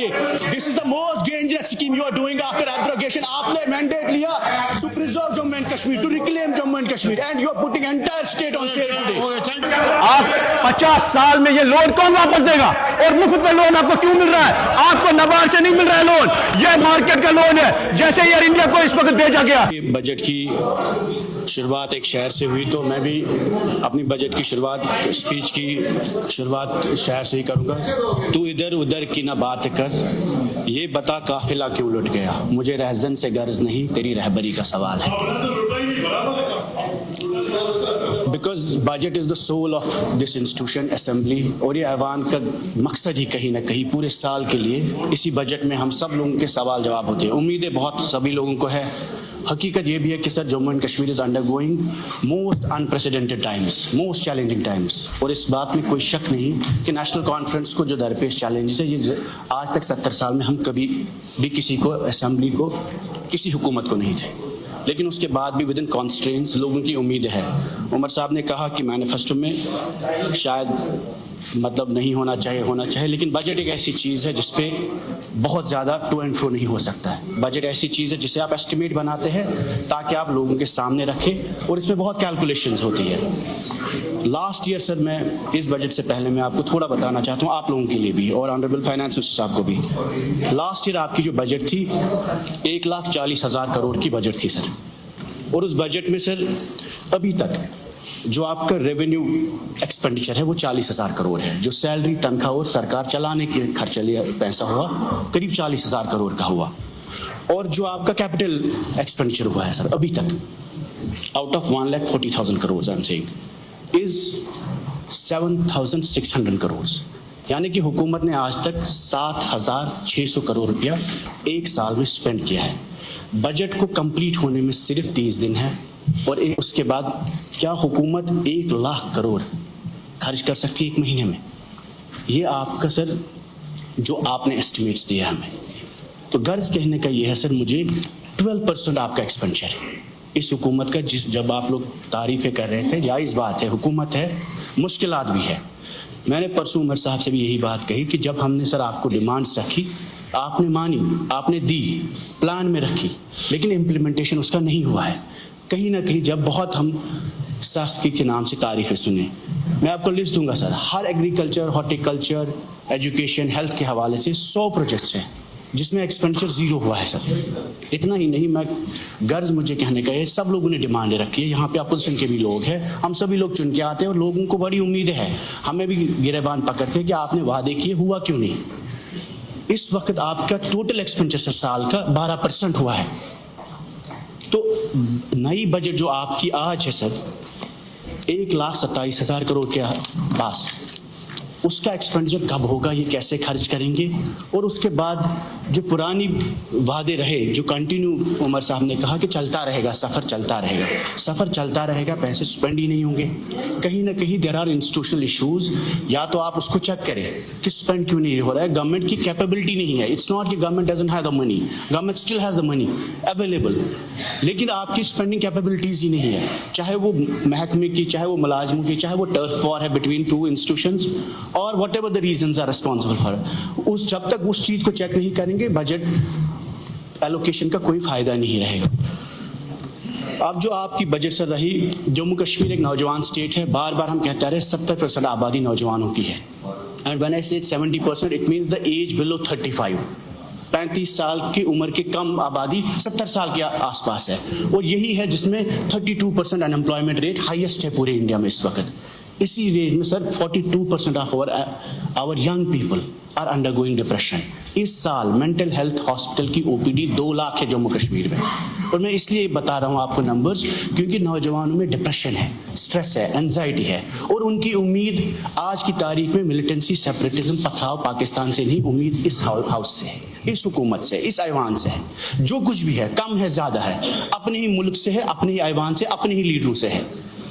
This is the most dangerous scheme you are doing after abrogation. आपने mandate लिया to preserve Jammu and Kashmir, to reclaim Jammu and Kashmir, and you are putting entire state on sale today. आप 50 साल में ये loan कौन वापस देगा? और मुफ्त में लोन आपको क्यों मिल रहा है? आपको नबार्ड से नहीं मिल रहा है लोन, ये मार्केट का लोन है, जैसे एयर इंडिया को इस वक्त भेजा गया। बजट की शुरुआत एक शहर से हुई, तो मैं भी अपनी बजट की शुरुआत, स्पीच की शुरुआत शहर से ही करूंगा। तू इधर उधर की ना बात कर, ये बता काफिला क्यों लुट गया, मुझे रहजन से गर्ज नहीं, तेरी रहबरी का सवाल है। Because budget is the soul of this institution assembly, और ये ऐवान का मकसद ही कहीं ना कहीं पूरे साल के लिए इसी बजट में हम सब लोगों के सवाल जवाब होते हैं। उम्मीदें बहुत सभी लोगों को है। हकीकत ये भी है कि sir Jammu and Kashmir is undergoing most unprecedented times, most challenging times, और इस बात में कोई शक नहीं कि नेशनल कॉन्फ्रेंस को जो दरपेश चैलेंजेस है, ये आज तक 70 साल में हम कभी भी किसी को, असेंबली को, किसी हुकूमत को नहीं थे। लेकिन उसके बाद भी विद इन कॉन्स्ट्रेंट्स लोगों की उम्मीद है। उमर साहब ने कहा कि मैनिफेस्टो में शायद मतलब नहीं होना चाहिए, लेकिन बजट एक ऐसी चीज़ है जिसपे बहुत ज़्यादा टू एंड फ्रो नहीं हो सकता है। बजट ऐसी चीज़ है जिसे आप एस्टिमेट बनाते हैं ताकि आप लोगों के सामने रखें, और इसमें बहुत कैलकुलेशंस होती है। लास्ट ईयर सर, मैं इस बजट से पहले मैं आपको थोड़ा बताना चाहता हूँ, आप लोगों के लिए भी और ऑनरेबल फाइनेंस मिनिस्टर साहब को भी। लास्ट ईयर आपकी जो बजट थी 1,40,000 करोड़ की बजट थी सर, और उस बजट में सर अभी तक जो आपका रेवेन्यू एक्सपेंडिचर है वो 40,000 करोड़ है। जो सैलरी, तनख्वाह और सरकार चलाने के खर्चे लिए पैसा हुआ करीब 40,000 करोड़ का हुआ, और जो आपका कैपिटल एक्सपेंडिचर हुआ है सर अभी तक out of 1,40,000 crore I am saying is 7,600 crore, यानी कि हुकूमत ने आज तक 7,600 करोड़ रुपया एक साल में स्पेंड किया है। बजट को कंप्लीट होने में सिर्फ 30 दिन है, और उसके बाद क्या हुकूमत 1 लाख करोड़ खर्च कर सकती है एक महीने में? ये आपका सर जो आपने एस्टिमेट्स दिया हमें, तो गर्ज कहने का ये है सर, मुझे 12% आपका एक्सपेंडिचर इस हुकूमत का, जब आप लोग तारीफें कर रहे थे, जायज़ बात है, हुकूमत है, मुश्किलात भी है। मैंने परसों उमर साहब से भी यही बात कही कि जब हमने सर आपको डिमांड्स रखी, आपने मानी, आपने दी, प्लान में रखी, लेकिन इम्प्लीमेंटेशन उसका नहीं हुआ है। कहीं ना कहीं जब बहुत हम शासकी के नाम से तारीफें सुने, मैं आपको लिस्ट दूंगा सर, हर एग्रीकल्चर, हॉर्टिकल्चर, एजुकेशन, हेल्थ के हवाले से 100 प्रोजेक्ट्स हैं जिसमें एक्सपेंडिचर 0 हुआ है सर। इतना ही नहीं, मैं गर्ज मुझे कहने का है, सब लोगों ने डिमांडें रखी है, यहाँ पे अपोजिशन के भी लोग हैं, हम सभी लोग चुन के आते हैं, और लोगों को बड़ी उम्मीद है, हमें भी गिरेबान पकड़ते हैं कि आपने वादे किए, हुआ क्यों नहीं। इस वक्त आपका टोटल एक्सपेंडिचर साल का 12% हुआ है। तो नई बजट जो आपकी आज है सर 1,27,000 करोड़ के पास, उसका एक्सपेंडिचर कब होगा, ये कैसे खर्च करेंगे, और उसके बाद जो पुरानी वादे रहे, जो कंटिन्यू उमर साहब ने कहा कि चलता रहेगा, सफ़र चलता रहेगा, सफ़र चलता रहेगा, पैसे स्पेंड ही नहीं होंगे। कहीं ना कहीं देयर आर इंस्टीट्यूशनल इश्यूज, या तो आप उसको चेक करें कि स्पेंड क्यों नहीं हो रहा है। गवर्नमेंट की कैपेबिलिटी नहीं है, इट्स नॉट कि government doesn't have the money, government still has the money available, लेकिन आपकी स्पेंडिंग कैपेबिलिटीज़ ही नहीं है, चाहे वो महकमे की, चाहे वो मुलाजमों की, चाहे वो टर्फ वॉर है बिटवीन 2 इंस्टीट्यूशंस, और whatever the reasons are responsible for, जब तक उस चीज़ को चेक नहीं करेंगे बजट एलोकेशन का कोई फायदा नहीं रहेगा। अब जो आपकी बजट से रही, जम्मू कश्मीर एक नौजवान स्टेट है, बार बार हम कहते रहे 70% आबादी नौजवानों की है, and when I say 70% it means the age below 35, 35 साल की उम्र की कम आबादी 70 साल के आसपास है, और यही है जिसमें 32% अनएम्प्लॉयमेंट रेट हाईएस्ट है पूरे इंडिया में इस वक्त। इसी रेंज में sir 42% of our young people are undergoing depression. इस साल मेंटल हेल्थ हॉस्पिटल की ओपीडी 2 लाख है जम्मू कश्मीर में, और मैं इसलिए बता रहा हूँ आपको नंबर्स, क्योंकि नौजवानों में डिप्रेशन है, स्ट्रेस है, एंजाइटी है, और उनकी उम्मीद आज की तारीख में मिलिटेंसी, सेपरेटिज्म, पथराव पाकिस्तान से नहीं, उम्मीद इस हाउस से है, इस हुकूमत से, इस ऐवान से है। जो कुछ भी है, कम है ज़्यादा है, अपने ही मुल्क से है, अपने ही ऐवान से, अपने ही लीडरों से है।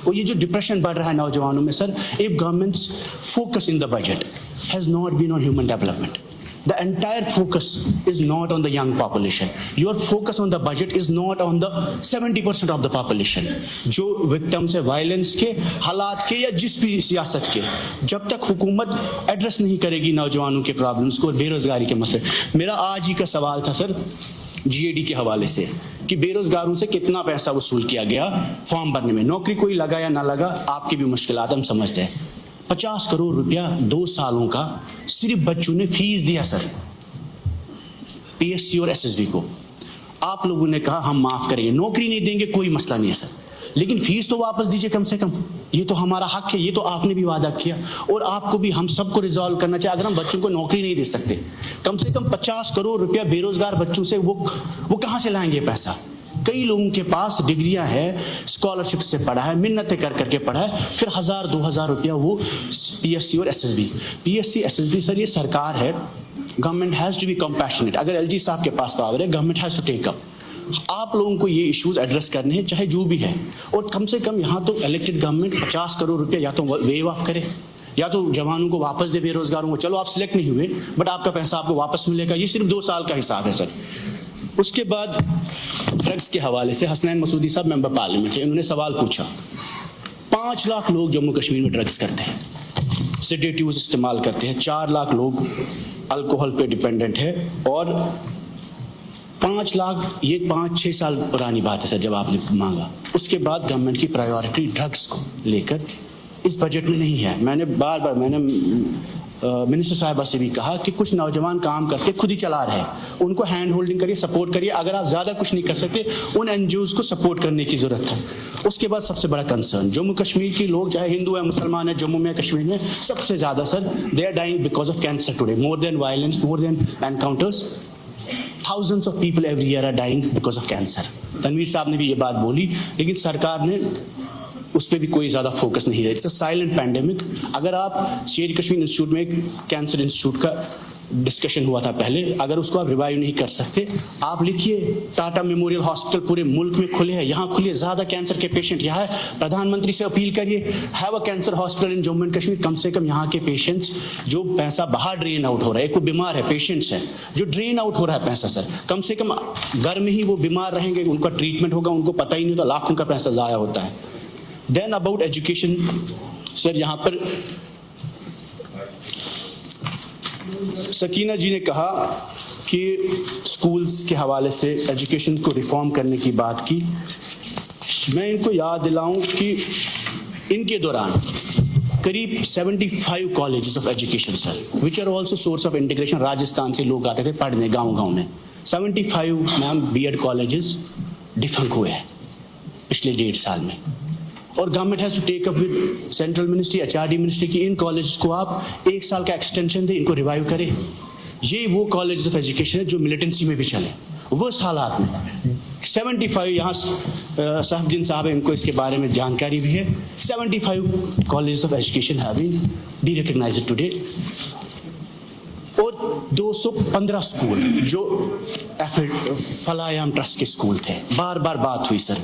और ये जो डिप्रेशन बढ़ रहा है नौजवानों में sir, if governments focus in the budget has not been on human development, The entire focus is not on the young population. Your focus on the budget is not on the 70% of the population. जो victims है violence के, हालात के या जिस भी सियासत के, जब तक हुकूमत एड्रेस नहीं करेगी नौजवानों के प्रॉब्लम्स को, बेरोजगारी के मसले। मेरा आज ही का सवाल था सर GAD के हवाले से कि बेरोजगारों से कितना पैसा वसूल किया गया फॉर्म भरने में, नौकरी कोई लगा या ना लगा, आपकी भी मुश्किलात हम समझते हैं। 50 करोड़ रुपया 2 सालों का सिर्फ बच्चों ने फीस दिया सर, PSC और SSB को। आप लोगों ने कहा हम माफ करेंगे, नौकरी नहीं देंगे, कोई मसला नहीं है सर, लेकिन फीस तो वापस दीजिए कम से कम, ये तो हमारा हक है, ये तो आपने भी वादा किया और आपको भी हम सबको रिजॉल्व करना चाहिए। अगर हम बच्चों को नौकरी नहीं दे सकते, कम से कम 50 करोड़ रुपया बेरोजगार बच्चों से वो कहां से लाएंगे पैसा? कई लोगों के पास डिग्रियां हैं, स्कॉलरशिप से पढ़ा है, मिन्नतें कर करके पढ़ा है, फिर 1000-2000 रुपया वो PSC और SSB। PSC SSB सर ये सरकार है, government has to be compassionate. अगर LG साहब के पास पावर है, government has to take up. आप लोगों को ये इश्यूज एड्रेस करने हैं, चाहे जो भी है, और कम से कम यहाँ तो इलेक्टेड गवर्नमेंट 50 करोड़ रुपया या तो वेव ऑफ करे या तो जवानों को वापस दे, बेरोजगारों को। चलो आप सिलेक्ट नहीं हुए बट आपका पैसा आपको वापस मिलेगा, ये सिर्फ 2 साल का हिसाब है सर। उसके बाद ड्रग्स के हवाले से हसनैन मसूदी साहब मेंबर पार्लियामेंट है, इन्होंने सवाल पूछा 5 लाख लोग जम्मू कश्मीर में ड्रग्स करते हैं, सेडेटिव्स इस्तेमाल करते हैं, 4 लाख लोग अल्कोहल पे डिपेंडेंट है और 5 लाख, ये 5-6 साल पुरानी बात है सर जब आपने मांगा। उसके बाद गवर्नमेंट की प्रायोरिटी ड्रग्स को लेकर इस बजट में नहीं है। मैंने बार मिनिस्टर साहिबा से भी कहा कि कुछ नौजवान काम करते खुद ही चला रहे हैं, उनको हैंड होल्डिंग करिए, सपोर्ट करिए। अगर आप ज़्यादा कुछ नहीं कर सकते, उन NGOs को सपोर्ट करने की ज़रूरत है। उसके बाद सबसे बड़ा कंसर्न, जम्मू कश्मीर के लोग चाहे हिंदू है मुसलमान है, जम्मू में कश्मीर में सबसे ज़्यादा sir they are dying because of cancer today, more than violence, more than encounters. Thousands of people every year are dying because of cancer. Tanveer sahab ने भी ये बात बोली, लेकिन सरकार ने उस पर भी कोई ज़्यादा फोकस नहीं है। It's a silent pandemic. अगर आप शेर कश्मीर इंस्टीट्यूट में एक कैंसर इंस्टीट्यूट का डिस्कशन हुआ था पहले, अगर उसको आप रिवाइव नहीं कर सकते, आप लिखिए टाटा मेमोरियल हॉस्पिटल पूरे मुल्क में खुले हैं, यहाँ खुले, ज़्यादा कैंसर के पेशेंट यहाँ है, प्रधानमंत्री से अपील करिए have a cancer hospital in Jammu and Kashmir. कम से कम यहाँ के पेशेंट्स जो पैसा बाहर ड्रेन आउट हो रहा है, एक वो बीमार है, पेशेंट्स हैं जो ड्रेन आउट हो रहा है पैसा सर, कम से कम घर में ही वो बीमार रहेंगे, उनका ट्रीटमेंट होगा, उनको पता ही नहीं होता, लाखों का पैसा ज़ाया होता है। देन अबाउट एजुकेशन सर, यहाँ पर सकीना जी ने कहा कि स्कूल्स के हवाले से एजुकेशन को रिफॉर्म करने की बात की। मैं इनको याद दिलाऊं कि इनके दौरान करीब 75 colleges of education sir, which are also source of integration, Rajasthan से लोग आते थे पढ़ने गांव-गांव में। 75 मैम BEd कॉलेजेस डिफंक हुए हैं पिछले 1.5 साल में, और government has to take up with central ministry, HRD ministry की इन कॉलेजेस को आप 1 साल का एक्सटेंशन दें, इनको रिवाइव करें। ये वो कॉलेजेस ऑफ एजुकेशन है जो मिलिटेंसी में भी चले, वो इस हालात में 75 यहाँ साहबुद्दीन साहब है, इनको इसके बारे में जानकारी भी है। 75 colleges of education have been derecognised today, और 215 स्कूल जो फलायाम ट्रस्ट के स्कूल थे। बार बार बात हुई सर,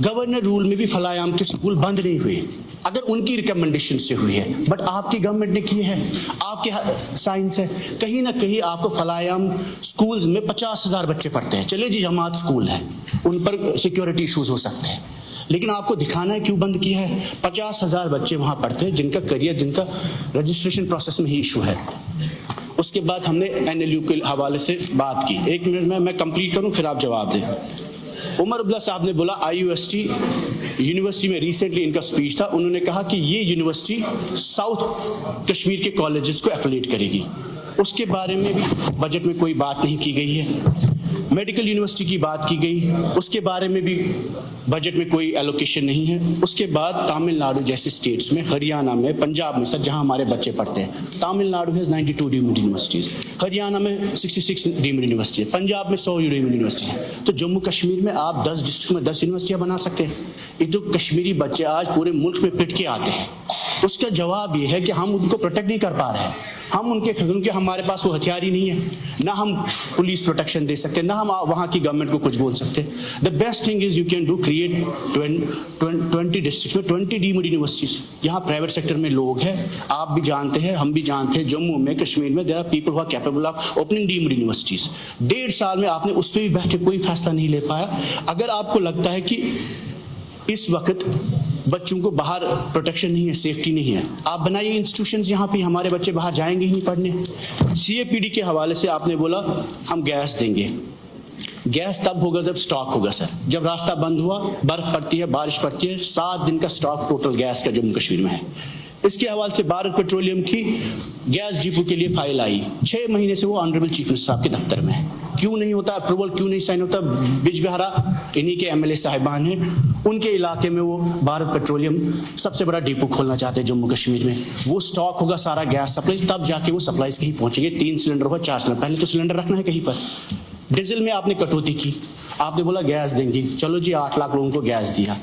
गवर्नर रूल में भी फलायाम के स्कूल बंद नहीं हुए, अगर उनकी रिकमेंडेशन से हुई है, बट आपकी गवर्नमेंट ने की है, आपके साइंस है, कहीं ना कहीं आपको फलायाम स्कूल्स में 50,000 बच्चे पढ़ते हैं। चलिए जी जमात स्कूल है, उन पर सिक्योरिटी इश्यूज हो सकते हैं, लेकिन आपको दिखाना है क्यों बंद किया है। 50,000 बच्चे वहां पढ़ते हैं जिनका करियर, जिनका रजिस्ट्रेशन प्रोसेस में ही इशू है। उसके बाद हमने NLU के हवाले से बात की। 1 मिनट में मैं कंप्लीट करूं फिर आप जवाब दें। उमर अब्दुल्ला साहब ने बोला IUST यूनिवर्सिटी में रिसेंटली इनका स्पीच था, उन्होंने कहा कि ये यूनिवर्सिटी साउथ कश्मीर के कॉलेजेस को एफिलिएट करेगी। उसके बारे में भी बजट में कोई बात नहीं की गई है। मेडिकल यूनिवर्सिटी की बात की गई, उसके बारे में भी बजट में कोई एलोकेशन नहीं है। उसके बाद तमिलनाडु जैसे स्टेट्स में, हरियाणा में, पंजाब में सर जहां हमारे बच्चे पढ़ते हैं, तमिलनाडु है 92 डीम्ड यूनिवर्सिटीज, हरियाणा में 66 डीम्ड यूनिवर्सिटी है, पंजाब में 100 डीम्ड यूनिवर्सिटी है। तो जम्मू कश्मीर में आप 10 डिस्ट्रिक्ट में 10 यूनिवर्सिटियां बना सकते हैं। ये तो कश्मीरी बच्चे आज पूरे मुल्क में पिट के आते हैं। उसका जवाब ये है कि हम उनको प्रोटेक्ट नहीं कर पा रहे हैं। हम क्योंकि हमारे पास वो हथियार ही नहीं है, ना हम पुलिस प्रोटेक्शन दे सकते, ना हम वहाँ की गवर्नमेंट को कुछ बोल सकते। The best thing is you can do create 20 district में 20 डीम्ड यूनिवर्सिटीज। यहाँ प्राइवेट सेक्टर में लोग हैं, आप भी जानते हैं, हम भी जानते हैं, जम्मू में, कश्मीर में there are people who are capable of opening deemed universities. 1.5 साल में आपने उस पर भी बैठे कोई फैसला नहीं ले पाया। अगर आपको लगता है कि इस वक्त बच्चों को बाहर प्रोटेक्शन नहीं है, सेफ्टी नहीं है, आप बनाइए इंस्टीट्यूशंस, यहाँ पे हमारे बच्चे बाहर जाएंगे ही नहीं पढ़ने। सीएपीडी के हवाले से आपने बोला हम गैस देंगे, गैस तब होगा जब स्टॉक होगा सर। जब रास्ता बंद हुआ, बर्फ पड़ती है, बारिश पड़ती है, 7 दिन का स्टॉक टोटल गैस का जम्मू कश्मीर में है। इसके हवाले से भारत पेट्रोलियम की गैस डिपो के लिए फाइल आई, 6 महीने से वो ऑनरेबल चीफ मिनिस्टर साहब के दफ्तर में है। क्यों नहीं होता अप्रूवल, क्यों नहीं साइन होता? बिजबिहारा इन्हीं के एमएलए साहिबान हैं, उनके इलाके में वो भारत पेट्रोलियम सबसे बड़ा डिपो खोलना चाहते हैं जम्मू कश्मीर में। वो स्टॉक होगा सारा गैस सप्लाई, तब जाके वो सप्लाईज कहीं पहुंचेंगे। 3 सिलेंडर होगा, 4 सिलेंडर, पहले तो सिलेंडर रखना है कहीं पर। डीजल में आपने कटौती की, आपने बोला गैस देंगे, चलो जी 8 लाख लोगों को गैस दिया,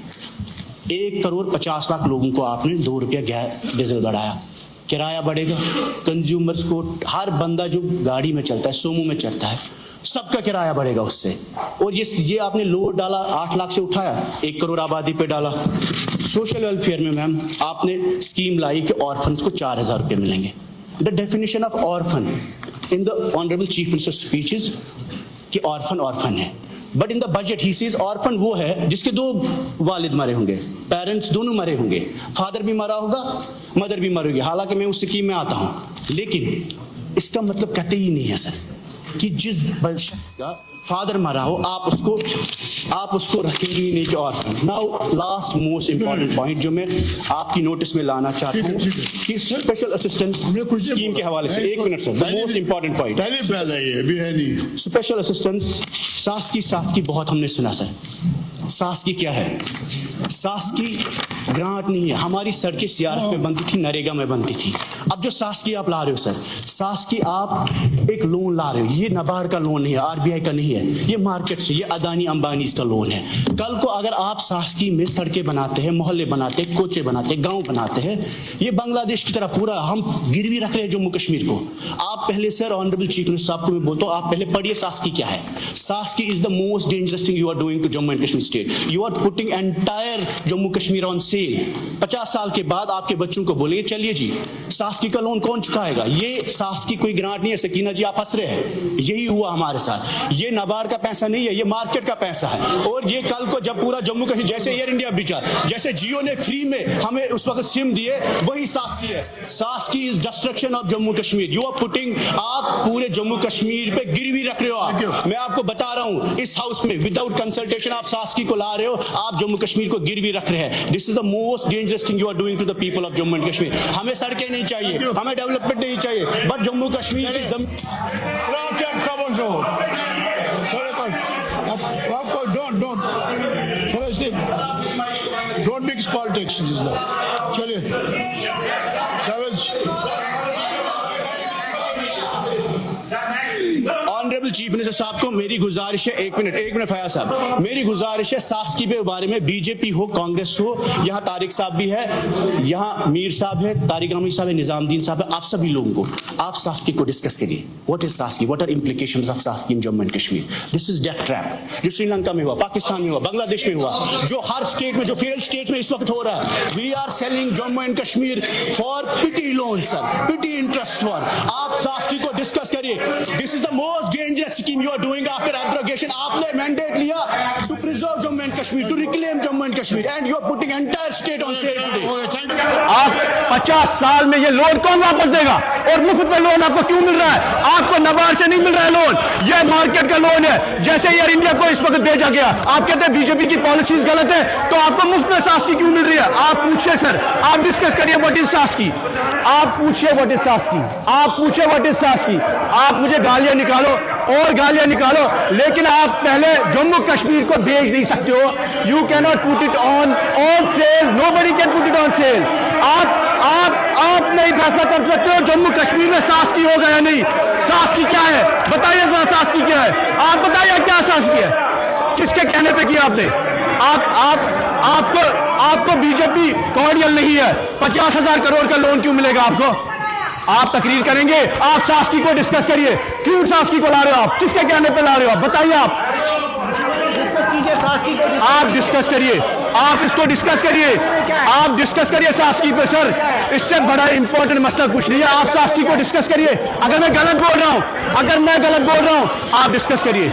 1,50,00,000 लोगों को आपने 2 रुपया गैस डीजल बढ़ाया, किराया बढ़ेगा। कंज्यूमर्स को, हर बंदा जो गाड़ी में चलता है, सोमो में चलता है, सबका किराया बढ़ेगा उससे। और ये आपने लोड डाला, 8 लाख से उठाया, 1 करोड़ आबादी पे डाला। सोशल वेलफेयर में मैम आपने स्कीम लाई कि ऑर्फन्स को 4,000 रुपये मिलेंगे। The definition of orphan in the honourable chief minister speech is कि ऑर्फन ऑर्फन है, but in the budget he says orphan वो है जिसके 2 वालिद मरे होंगे, पेरेंट्स दोनों मरे होंगे, फादर भी मरा होगा, मदर भी मरी होगी। हालांकि मैं उस स्कीम में आता हूं, लेकिन इसका मतलब कहते ही नहीं है सर कि जिस शख्स का फादर मरा हो आप उसको रखेंगे ही नहीं कि orphan. Now last most important point जो मैं आपकी नोटिस में लाना चाहता हूँ कि स्पेशल असिस्टेंस स्कीम के हवाले से, 1 minute sir, the most important point, special assistance SASCI बहुत हमने सुना सर। सास्की क्या है? सास्की ग्रांट नहीं है, हमारी सड़कें सीआरएफ में बनती थी, नरेगा में बनती थी। अब जो सास्की आप ला रहे हो सर, सास्की आप एक लोन ला रहे हो, ये नाबार्ड का लोन नहीं है, आरबीआई का नहीं है, ये मार्केट से, ये अदानी अंबानी का लोन है। कल को अगर आप सास्की में सड़कें बनाते हैं, मोहल्ले बनाते हैं, कोचे बनाते हैं, गांव बनाते हैं, ये बांग्लादेश की तरह पूरा हम गिरवी रख रहे हैं जम्मू कश्मीर को। आप पहले सर, ऑनरेबल चीफ मिनिस्टर साहब को मैं बोलता हूँ, आप पहले पढ़िए सास्की क्या है। SASCI is the most dangerous thing you are doing to Jammu and Kashmir state. You are putting entire Jammu Kashmir on sale. 50 साल के बाद आपके बच्चों को बोलेंगे चलिए जी सास्की का लोन कौन चुकाएगा? ये सास्की कोई ग्रांट नहीं है। सकीना जी आप हंस रहे हैं, यही हुआ हमारे साथ। ये नाबार्ड का पैसा नहीं है, ये मार्केट का पैसा है। और ये कल को जब पूरा जम्मू कश्मीर, जैसे एयर इंडिया बिचा, जैसे जियो ने फ्री में हमें उस वक्त सिम दिए, वही सास्की है। SASCI is destruction of Jammu Kashmir. You are putting, आप पूरे जम्मू कश्मीर पे गिरवी रख रहे हो आप। मैं आपको बता रहा हूं, इस हाउस में विदाउट कंसल्टेशन आप सास्की को ला रहे हो, आप जम्मू कश्मीर को गिरवी रख रहे हैं। This is the most dangerous thing you are doing to the people of Jammu and Kashmir. हमें सड़कें नहीं चाहिए, हमें डेवलपमेंट नहीं चाहिए, बट जम्मू कश्मीर की जमीन don't mix politics. चलिए ऑनरेबल चीफ मिनिस्टर साहब को मेरी गुजारिश है, एक मिनट फयाज साहब, मेरी गुजारिश है सास्की के बारे में, बीजेपी हो कांग्रेस हो, यहाँ तारिक साहब भी है, यहाँ मीर साहब है, तारिक अमीर साहब है, निजामुद्दीन साहब है, आप सभी लोगों को आप सास्की को डिस्कस करिए। What is SASCI, what are implications of SASCI in Jammu and Kashmir? This is death trap जो श्रीलंका में हुआ, पाकिस्तान में हुआ, बांग्लादेश में हुआ, जो हर स्टेट में, जो फेल्ड स्टेट में इस वक्त हो रहा है। We are selling Jammu and Kashmir for petty loan sir, petty interest for. आप सास्की को डिस्कस करिए। This is the most dangerous scheme you are doing after abrogation. आपने मैंडेट लिया to preserve Jammu and Kashmir, to reclaim Jammu and Kashmir, and you are putting entire state on sale today. आप 50 साल में ये लोन कौन वापस देगा? और मुफ्त में लोन आपको क्यों मिल रहा है? आपको नाबार्ड से नहीं मिल रहा है लोन, ये मार्केट का लोन है। जैसे एयर इंडिया को इस वक्त भेजा गया, आप कहते हैं बीजेपी की पॉलिसीज गलत है, तो आपको मुफ्त में सास्की क्यों मिल रही है? आप पूछिए सर, आप डिस्कस करिए व्हाट इज सास्की, आप पूछिए व्हाट इज सास्की, आप पूछिए व्हाट इज सास्की। आप मुझे गालियां निकालो और गालियां निकालो, लेकिन आप पहले जम्मू कश्मीर को बेच नहीं सकते हो। You can not put it on sale, nobody can put it on sale. आप नहीं फैसला कर सकते हो जम्मू कश्मीर में सास्की होगा या नहीं। सास्की क्या है बताइए जरा, सास्की क्या है? आप बताइए क्या सास्की है, किसके कहने पे किया आपने? आपको बीजेपी कॉर्डियल नहीं है। 50,000 करोड़ का लोन क्यों मिलेगा आपको? आप तकरीर करेंगे, आप शासकी को डिस्कस करिए। क्यों शासकी को ला रहे हो आप? किसके कहने पे ला रहे हो आप? बताइए आप डिस्कस करिए, आप इसको डिस्कस करिए, आप डिस्कस करिए शासकी पे। सर, इससे बड़ा इंपॉर्टेंट मसला कुछ नहीं है। आप शासकी को डिस्कस करिए। अगर मैं गलत बोल रहा हूं, आप डिस्कस करिए।